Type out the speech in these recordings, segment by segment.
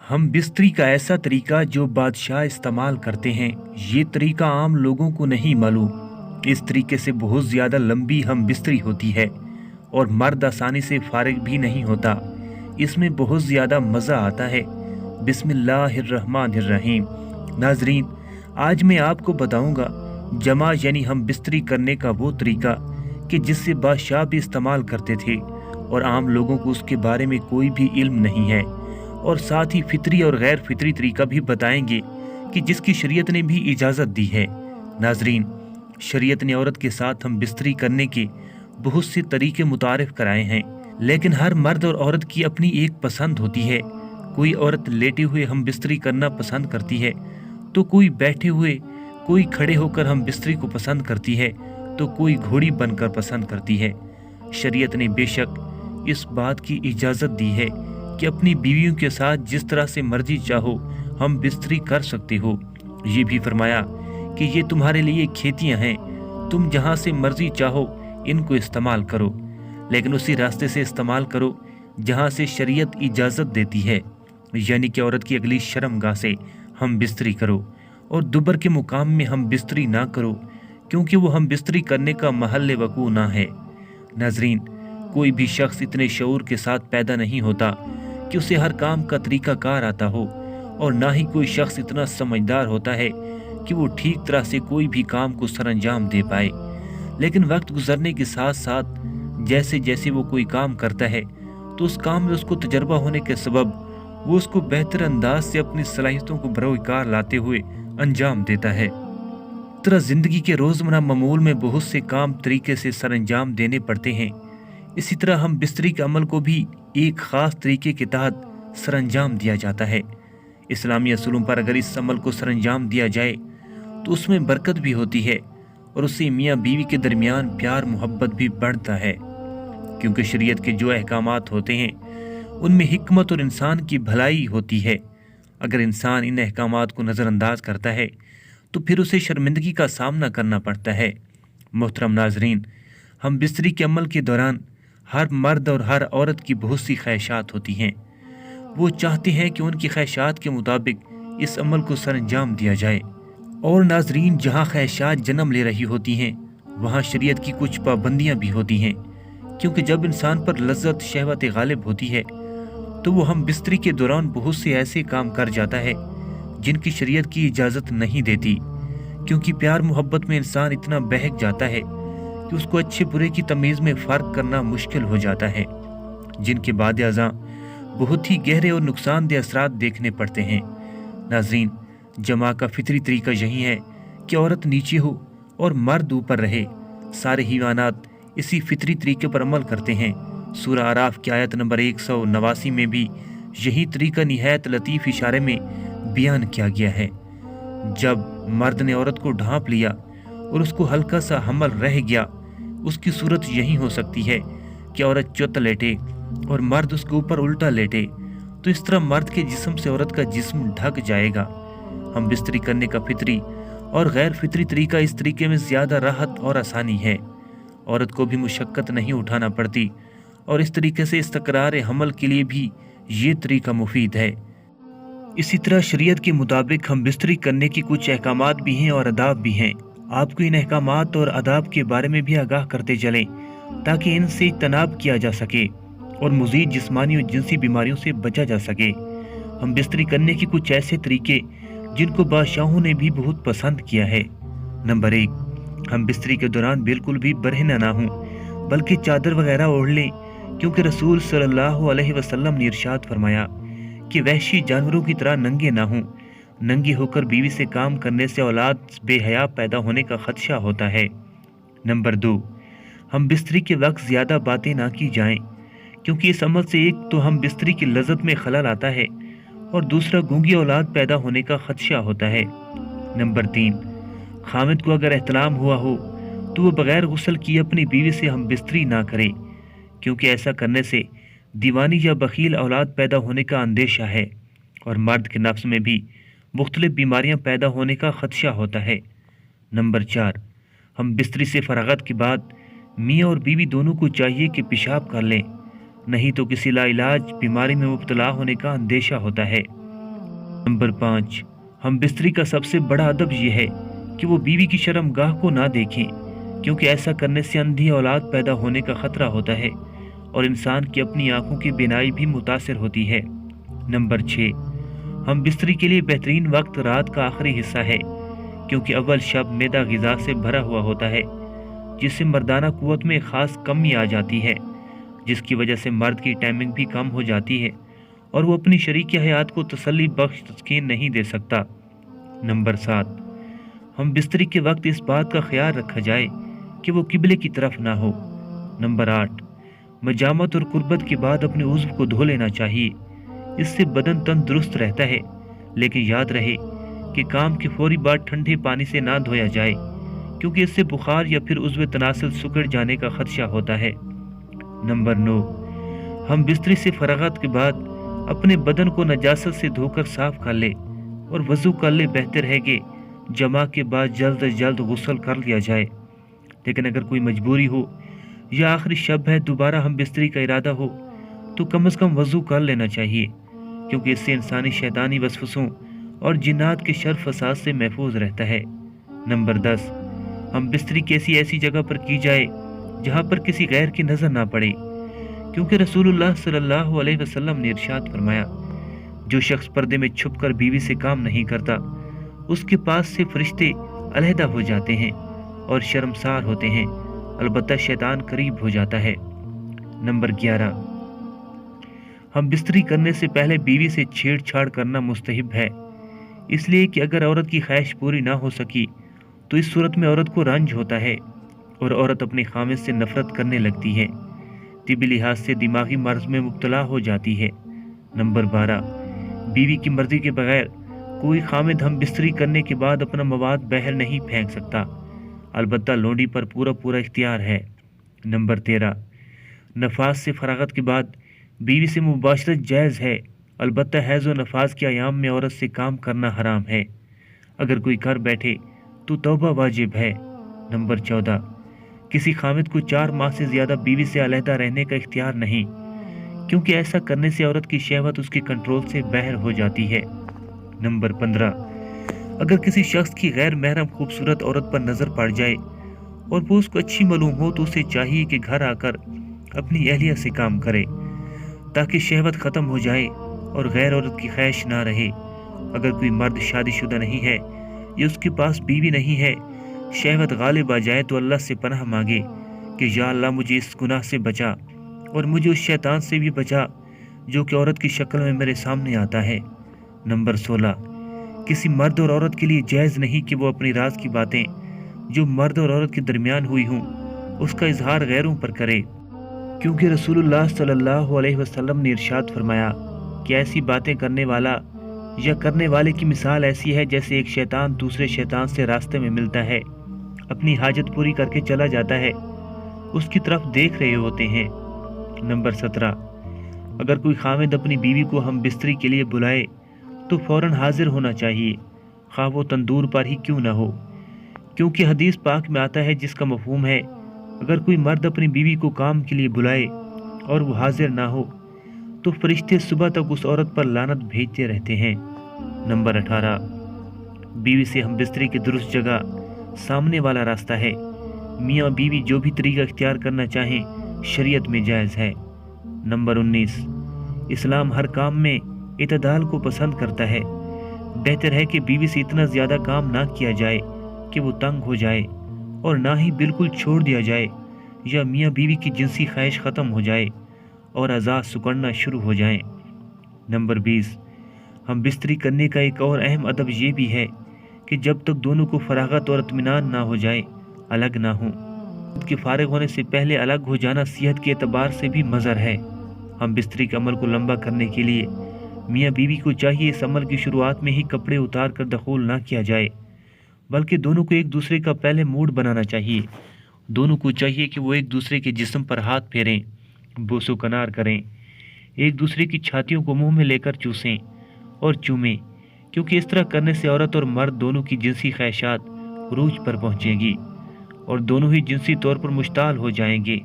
हम बिस्तरी का ऐसा तरीका जो बादशाह इस्तेमाल करते हैं, ये तरीका आम लोगों को नहीं मालूम। इस तरीके से बहुत ज़्यादा लंबी हम बिस्तरी होती है और मर्द आसानी से फारिग भी नहीं होता। इसमें बहुत ज़्यादा मज़ा आता है। बिस्मिल्लाहिर्रहमानिर्रहीम। नाजरीन, आज मैं आपको बताऊंगा जमा यानी हम बिस्तरी करने का वो तरीका कि जिससे बादशाह भी इस्तेमाल करते थे और आम लोगों को उसके बारे में कोई भी इल्म नहीं है, और साथ ही फितरी और गैर फितरी तरीका भी बताएंगे कि जिसकी शरीयत ने भी इजाज़त दी है। नाजरीन, शरीयत ने औरत के साथ हम बिस्तरी करने के बहुत से तरीके मुतारिफ कराए हैं, लेकिन हर मर्द और औरत की अपनी एक पसंद होती है। कोई औरत लेटे हुए हम बिस्तरी करना पसंद करती है, तो कोई बैठे हुए, कोई खड़े होकर हम बिस्तरी को पसंद करती है, तो कोई घोड़ी बनकर पसंद करती है। शरीयत ने बेशक इस बात की इजाज़त दी है कि अपनी बीवियों के साथ जिस तरह से मर्जी चाहो हम बिस्तरी कर सकते हो। ये भी फरमाया कि ये तुम्हारे लिए खेतियां हैं, तुम जहां से मर्जी चाहो इनको इस्तेमाल करो, लेकिन उसी रास्ते से इस्तेमाल करो जहां से शरीयत इजाज़त देती है, यानी कि औरत की अगली शर्मगाह से हम बिस्तरी करो और दुबर के मुकाम में हम बिस्तरी ना करो, क्योंकि वो हम बिस्तरी करने का महल वकू ना है। नाजरीन, कोई भी शख्स इतने शऊर के साथ पैदा नहीं होता कि उसे हर काम का तरीका कार आता हो, और ना ही कोई शख्स इतना समझदार होता है कि वो ठीक तरह से कोई भी काम को सरअंजाम दे पाए। लेकिन वक्त गुजरने के साथ साथ जैसे जैसे वो कोई काम करता है तो उस काम में उसको तजर्बा होने के सबब वो उसको बेहतर अंदाज से अपनी सलाहियतों को बरोकार लाते हुए अंजाम देता है। तरह जिंदगी के रोज़मर्रा मामूल में बहुत से काम तरीके से सरअंजाम देने पड़ते हैं। इसी तरह हम बिस्तरी के अमल को भी एक ख़ास तरीके के तहत सरअंजाम दिया जाता है। इस्लामी असूलों पर अगर इस अमल को सरअंजाम दिया जाए तो उसमें बरकत भी होती है और उससे मियाँ बीवी के दरमियान प्यार मोहब्बत भी बढ़ता है, क्योंकि शरीयत के जो अहकामात होते हैं उनमें हिकमत और इंसान की भलाई होती है। अगर इंसान इन अहकामात को नज़रअंदाज करता है तो फिर उसे शर्मिंदगी का सामना करना पड़ता है। मोहतरम नाजरीन, हम बिस्तरी के अमल के दौरान हर मर्द और हर औरत की बहुत सी ख्वाहिशात होती हैं। वो चाहते हैं कि उनकी ख्वाहिशात के मुताबिक इस अमल को सरअंजाम दिया जाए। और नाजरीन, जहाँ ख्वाहिशात जन्म ले रही होती हैं वहाँ शरीयत की कुछ पाबंदियाँ भी होती हैं, क्योंकि जब इंसान पर लज्जत शहवत गालिब होती है तो वो हम बिस्तरी के दौरान बहुत से ऐसे काम कर जाता है जिनकी शरीयत की इजाज़त नहीं देती, क्योंकि प्यार मोहब्बत में इंसान इतना बहक जाता है कि उसको अच्छे बुरे की तमीज़ में फ़र्क करना मुश्किल हो जाता है, जिनके बाद अज़ा बहुत ही गहरे और नुकसानदेह असरात देखने पड़ते हैं। नाज़रीन, जमा का फितरी तरीका यही है कि औरत नीचे हो और मर्द ऊपर रहे। सारे हिवानात इसी फितरी तरीके पर अमल करते हैं। सूरह आराफ की आयत नंबर 189 में भी यही तरीका निहायत लतीफ़ इशारे में बयान किया गया है। जब मर्द ने औरत को ढांप लिया और उसको हल्का सा हमल रह गया, उसकी सूरत यही हो सकती है कि औरत चुत लेटे और मर्द उसके ऊपर उल्टा लेटे, तो इस तरह मर्द के जिस्म से औरत का जिस्म ढक जाएगा। हम बिस्तरी करने का फितरी और गैर फितरी तरीका इस तरीके में ज़्यादा राहत और आसानी है। औरत को भी मुशक्क़त नहीं उठाना पड़ती और इस तरीके से इस्तक़रार हमल के लिए भी ये तरीका मुफीद है। इसी तरह शरीयत के मुताबिक हम बिस्तरी करने की कुछ अहकामात भी हैं और अदाब भी हैं। आपको इन अहकामात और अदाब के बारे में भी आगाह करते चलें ताकि इनसे इज्तनाब किया जा सके और मज़ीद जिस्मानी और जिनसी बीमारियों से बचा जा सके। हम बिस्तरी करने के कुछ ऐसे तरीके जिनको बादशाहों ने भी बहुत पसंद किया है। नंबर 1, हम बिस्तरी के दौरान बिल्कुल भी बरहना ना हों, बल्कि चादर वगैरह ओढ़ लें, क्योंकि रसूल सल्लल्लाहु अलैहि वसल्लम ने इरशाद फरमाया कि वहशी जानवरों की तरह नंगे ना हों। नंगी होकर बीवी से काम करने से औलाद बेहया पैदा होने का खदशा होता है। नंबर 2, हम बिस्तरी के वक्त ज़्यादा बातें ना की जाएं, क्योंकि इस अमल से एक तो हम बिस्तरी की लज़्ज़त में खलल आता है और दूसरा गूंगी औलाद पैदा होने का खदशा होता है। नंबर 3, खामिद को अगर एहतलाम हुआ हो तो वो बग़ैर गुस्ल किए अपनी बीवी से हम बिस्तरी ना करे, क्योंकि ऐसा करने से दीवानी या बखील औलाद पैदा होने का अंदेशा है और मर्द के नफ्स में भी मुख्तलिफ बीमारियां पैदा होने का खदशा होता है। नंबर 4, हम बिस्तरी से फरागत के बाद मियाँ और बीवी दोनों को चाहिए कि पेशाब कर लें, नहीं तो किसी लाइलाज बीमारी में मुब्तला होने का अंदेशा होता है। नंबर 5, हम बिस्तरी का सबसे बड़ा अदब यह है कि वो बीवी की शर्मगाह को ना देखें, क्योंकि ऐसा करने से अंधी औलाद पैदा होने का खतरा होता है और इंसान की अपनी आंखों की बीनाई भी मुतासिर होती है। नंबर 6, हम बिस्तरी के लिए बेहतरीन वक्त रात का आखिरी हिस्सा है, क्योंकि अव्वल शब मैदा ग़िज़ा से भरा हुआ होता है, जिससे मर्दाना कुव्वत में ख़ास कमी आ जाती है, जिसकी वजह से मर्द की टाइमिंग भी कम हो जाती है और वो अपनी शरीक हयात को तसल्ली बख्श तस्कीन नहीं दे सकता। नंबर 7, हम बिस्तरी के वक्त इस बात का ख्याल रखा जाए कि वो किबले की तरफ ना हो। नंबर 8, मजामत और कुर्बत के बाद अपने उज़्व को धो लेना चाहिए, इससे बदन तंदुरुस्त रहता है, लेकिन याद रहे कि काम के फौरी बाद ठंडे पानी से ना धोया जाए, क्योंकि इससे बुखार या फिर उज़्व तनासल सिकुड़ जाने का खदशा होता है। नंबर 9, हम बिस्तरी से फरागत के बाद अपने बदन को नजासत से धोकर साफ कर ले और वज़ू कर ले। बेहतर है कि जमा के बाद जल्द अज जल्द गुस्ल कर लिया जाए, लेकिन अगर कोई मजबूरी हो या आखिरी शब है दोबारा हम बिस्तरी का इरादा हो तो कम अज़ कम वज़ू कर लेना चाहिए, क्योंकि इससे इंसानी शैतानी वसवसों और जिन्नात के शर फसाद से महफूज रहता है। नंबर 10, हम बिस्तरी कैसी ऐसी जगह पर की जाए जहाँ पर किसी गैर की नज़र ना पड़े, क्योंकि रसूलुल्लाह सल्लल्लाहु अलैहि वसल्लम ने इरशाद फरमाया, जो शख्स पर्दे में छुपकर बीवी से काम नहीं करता उसके पास से फरिश्ते अलहदा हो जाते हैं और शर्मसार होते हैं, अलबत्ता शैतान करीब हो जाता है। नंबर 11, हम बिस्तरी करने से पहले बीवी से छेड़छाड़ करना मुस्तहिब है, इसलिए कि अगर औरत की ख्वाहिश पूरी ना हो सकी तो इस सूरत में औरत को रंज होता है और औरत अपने खामिद से नफरत करने लगती है, तिबी लिहाज से दिमागी मर्ज में मुब्तला हो जाती है। नंबर 12, बीवी की मर्जी के बगैर कोई खामिद हम बिस्तरी करने के बाद अपना मवाद बहर नहीं फेंक सकता, अलबत्ता लोंडी पर पूरा पूरा इख्तियार है। नंबर 13, नफास से फरागत के बाद बीवी से मुबाशरत जायज़ है, अलबत्ता हैज़ व नफास के अयाम में औरत से काम करना हराम है। अगर कोई कर बैठे तो तौबा वाजिब है। नंबर 14, किसी खामिद को 4 माह से ज़्यादा बीवी से अलहदा रहने का इख्तियार नहीं, क्योंकि ऐसा करने से औरत की शहवत उसके कंट्रोल से बाहर हो जाती है। नंबर 15, अगर किसी शख्स की गैर महरम खूबसूरत औरत पर नज़र पड़ जाए और वो उसको अच्छी मालूम हो तो उसे चाहिए कि घर आकर अपनी अहलिया से काम करे, ताकि शहवत ख़त्म हो जाए और गैर औरत की ख्वाहिश ना रहे। अगर कोई मर्द शादीशुदा नहीं है या उसके पास बीवी नहीं है, शहवत गालिब आ जाए तो अल्लाह से पनाह मांगे कि या अल्लाह मुझे इस गुनाह से बचा और मुझे उस शैतान से भी बचा जो कि औरत की शक्ल में मेरे सामने आता है। नंबर 16, किसी मर्द और औरत के लिए जायज़ नहीं कि वो अपनी राज की बातें जो मर्द और औरत के दरमियान हुई हों उसका इजहार गैरों पर करे, क्योंकि रसूलुल्लाह सल्लल्लाहु अलैहि वसल्लम ने इरशाद फरमाया कि ऐसी बातें करने वाला या करने वाले की मिसाल ऐसी है जैसे एक शैतान दूसरे शैतान से रास्ते में मिलता है, अपनी हाजत पूरी करके चला जाता है, उसकी तरफ देख रहे होते हैं। नंबर 17, अगर कोई खामिद अपनी बीवी को हम बिस्तरी के लिए बुलाए तो फ़ौरन हाजिर होना चाहिए, खा वो तंदूर पर ही क्यों ना हो, क्योंकि हदीस पाक में आता है जिसका मफहूम है अगर कोई मर्द अपनी बीवी को काम के लिए बुलाए और वो हाजिर ना हो तो फरिश्ते सुबह तक उस औरत पर लानत भेजते रहते हैं। नंबर 18, बीवी से हम बिस्तरी की दुरुस्त जगह सामने वाला रास्ता है। मियाँ बीवी जो भी तरीका इख्तियार करना चाहें शरीयत में जायज़ है। नंबर 19, इस्लाम हर काम में इतदाल को पसंद करता है। बेहतर है कि बीवी से इतना ज़्यादा काम ना किया जाए कि वो तंग हो जाए और ना ही बिल्कुल छोड़ दिया जाए या मियाँ बीवी की जिनसी ख्वाहिश ख़त्म हो जाए और आज़ाद सुकड़ना शुरू हो जाएं। नंबर 20, हम बिस्तरी करने का एक और अहम अदब ये भी है कि जब तक दोनों को फरागत और इत्मीनान ना हो जाए अलग ना हों। खुद के फारिग होने से पहले अलग हो जाना सेहत के एतबार से भी मज़र है। हम बिस्तरी के अमल को लंबा करने के लिए मियाँ बीवी को चाहिए इस अमल की शुरुआत में ही कपड़े उतार कर दखूल ना किया जाए, बल्कि दोनों को एक दूसरे का पहले मूड बनाना चाहिए। दोनों को चाहिए कि वो एक दूसरे के जिस्म पर हाथ फेरें, बोसो कनार करें, एक दूसरे की छातियों को मुंह में लेकर चूसें और चूमें, क्योंकि इस तरह करने से औरत और मर्द दोनों की जिनसी ख्वाहिशात उरूज पर पहुंचेंगी और दोनों ही जिनसी तौर पर मुश्ताल हो जाएंगे।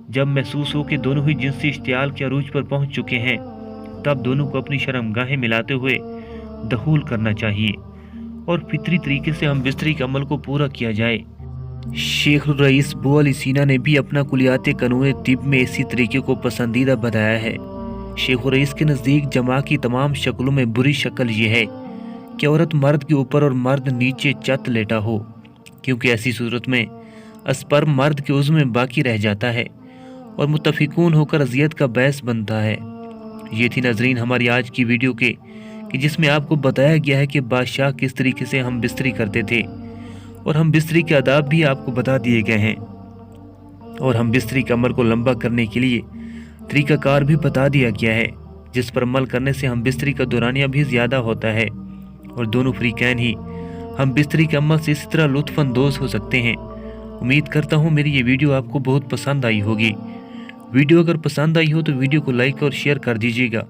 जब महसूस हो कि दोनों ही जिनसी इश्तियाल के अरूज पर पहुंच चुके हैं, तब दोनों को अपनी शर्मगाहें मिलाते हुए दखूल करना चाहिए और फितरी तरीके से हम बिस्तरी के अमल को पूरा किया जाए। शेख रईस बू अली सीना ने भी अपना कुलियात कानून तिब में इसी तरीके को पसंदीदा बताया है। शेख रईस के नज़दीक जमा की तमाम शक्लों में बुरी शक्ल ये है कि औरत मर्द के ऊपर और मर्द नीचे चत लेटा हो, क्योंकि ऐसी सूरत में स्पर्म मर्द के उज़्व में बाकी रह जाता है और मुत्तफिकून होकर अजियत का बैस बनता है। ये थी नाजरीन हमारी आज की वीडियो कि जिसमें आपको बताया गया है कि बादशाह किस तरीके से हम बिस्तरी करते थे और हम बिस्तरी के आदाब भी आपको बता दिए गए हैं और हम बिस्तरी के अमल को लंबा करने के लिए तरीक़ाकार भी बता दिया गया है, जिस पर अमल करने से हम बिस्तरी का दौरानिया भी ज़्यादा होता है और दोनों फ़रीक़ैन ही हम बिस्तरी के अमल से इस तरह लुत्फ़अंदोज़ हो सकते हैं। उम्मीद करता हूँ मेरी ये वीडियो आपको बहुत पसंद आई होगी। वीडियो अगर पसंद आई हो तो वीडियो को लाइक और शेयर कर दीजिएगा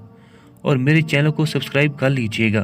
और मेरे चैनल को सब्सक्राइब कर लीजिएगा।